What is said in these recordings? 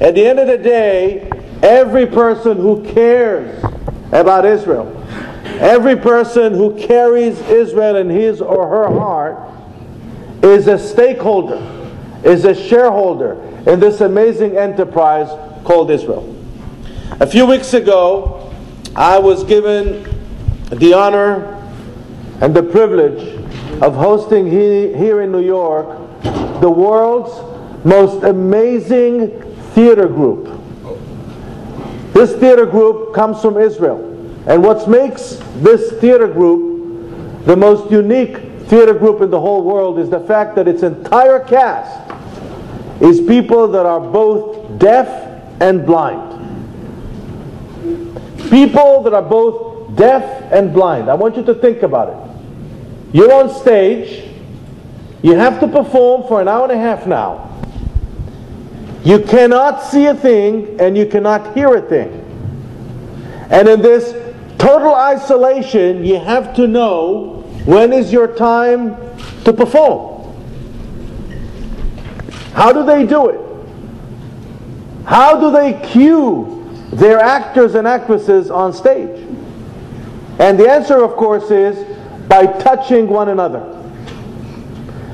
At the end of the day, every person who cares about Israel, every person who carries Israel in his or her heart, is a stakeholder, is a shareholder in this amazing enterprise called Israel. A few weeks ago, I was given the honor and the privilege of hosting here in New York the world's most amazing theater group. This theater group comes from Israel. And what makes this theater group the most unique theater group in the whole world is the fact that its entire cast is people that are both deaf and blind. People that are both deaf and blind. I want you to think about it. You're on stage. You have to perform for an hour and a half now. You cannot see a thing and you cannot hear a thing. And in this total isolation, you have to know when is your time to perform. How do they do it? How do they cue their actors and actresses on stage? And the answer, of course, is by touching one another.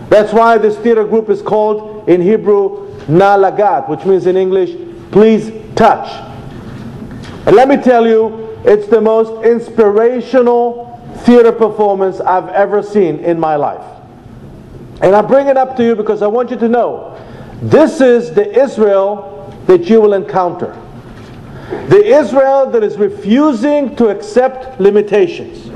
That's why this theater group is called in Hebrew Na Lagat, which means in English, please touch. And let me tell you, it's the most inspirational theater performance I've ever seen in my life. And I bring it up to you because I want you to know, this is the Israel that you will encounter. The Israel that is refusing to accept limitations.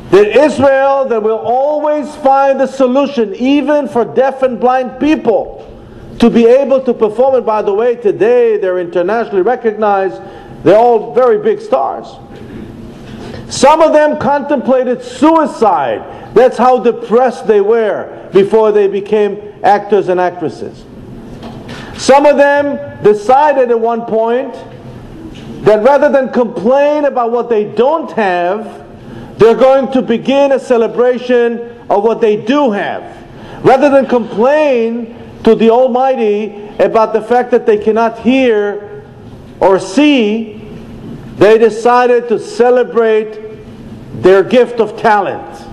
The Israel that will always find a solution, even for deaf and blind people, to be able to perform. And by the way, today they're internationally recognized. They're all very big stars. Some of them contemplated suicide. That's how depressed they were before they became actors and actresses. Some of them decided at one point that rather than complain about what they don't have, they're going to begin a celebration of what they do have. Rather than complain to the Almighty about the fact that they cannot hear or see, they decided to celebrate their gift of talent.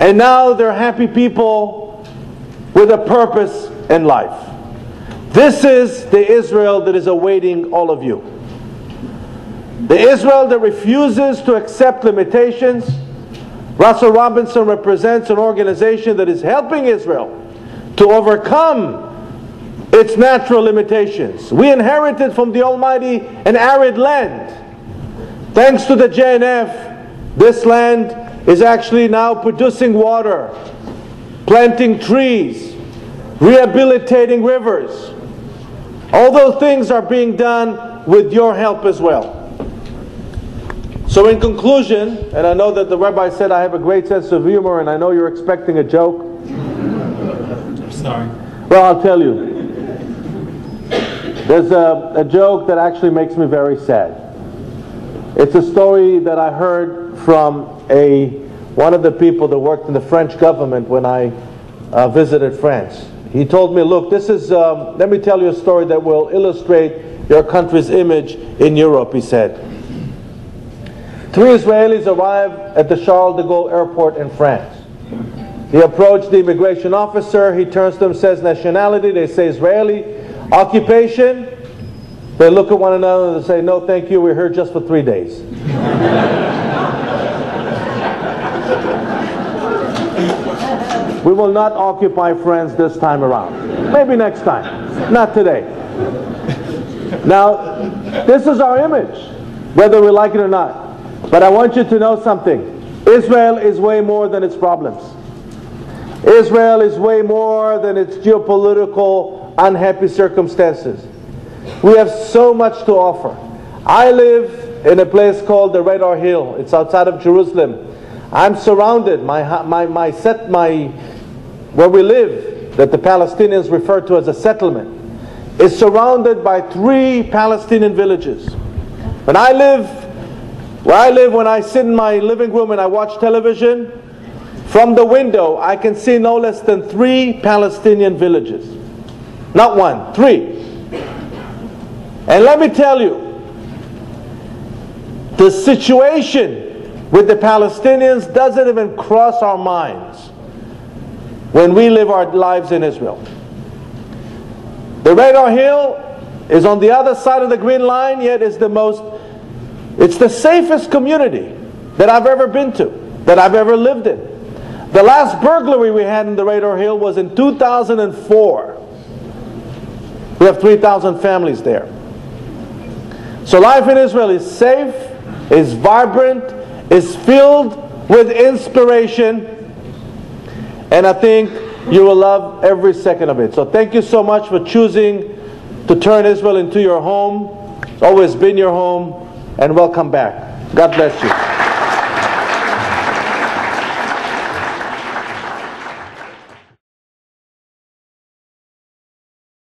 And now they're happy people with a purpose in life. This is the Israel that is awaiting all of you. The Israel that refuses to accept limitations. Russell Robinson represents an organization that is helping Israel to overcome its natural limitations. We inherited from the Almighty an arid land. Thanks to the JNF, this land is actually now producing water, planting trees, rehabilitating rivers. All those things are being done with your help as well. So in conclusion, and I know that the rabbi said I have a great sense of humor, and I know you're expecting a joke. I'm sorry. Well, I'll tell you. There's a joke that actually makes me very sad. It's a story that I heard from one of the people that worked in the French government when I visited France. He told me, look, this is, let me tell you a story that will illustrate your country's image in Europe, he said. 3 Israelis arrived at the Charles de Gaulle airport in France. He approached the immigration officer. He turns to them, says nationality. They say Israeli. Occupation. They look at one another and say, no thank you, we're here just for 3 days. We will not occupy France this time around. Maybe next time. Not today. Now, this is our image, whether we like it or not. But I want you to know something. Israel is way more than its problems. Israel is way more than its geopolitical unhappy circumstances. We have so much to offer. I live in a place called the Red Ar Hill. It's outside of Jerusalem. I'm surrounded. Where we live, that the Palestinians refer to as a settlement, is surrounded by 3 Palestinian villages. When I sit in my living room and I watch television, from the window I can see no less than 3 Palestinian villages. Not one, 3. And let me tell you, the situation with the Palestinians doesn't even cross our minds when we live our lives in Israel. The Radar Hill is on the other side of the Green Line, yet it's the safest community that I've ever been to, that I've ever lived in. The last burglary we had in the Radar Hill was in 2004. We have 3,000 families there. So life in Israel is safe, is vibrant, is filled with inspiration, and I think you will love every second of it. So thank you so much for choosing to turn Israel into your home. It's always been your home, and welcome back. God bless you.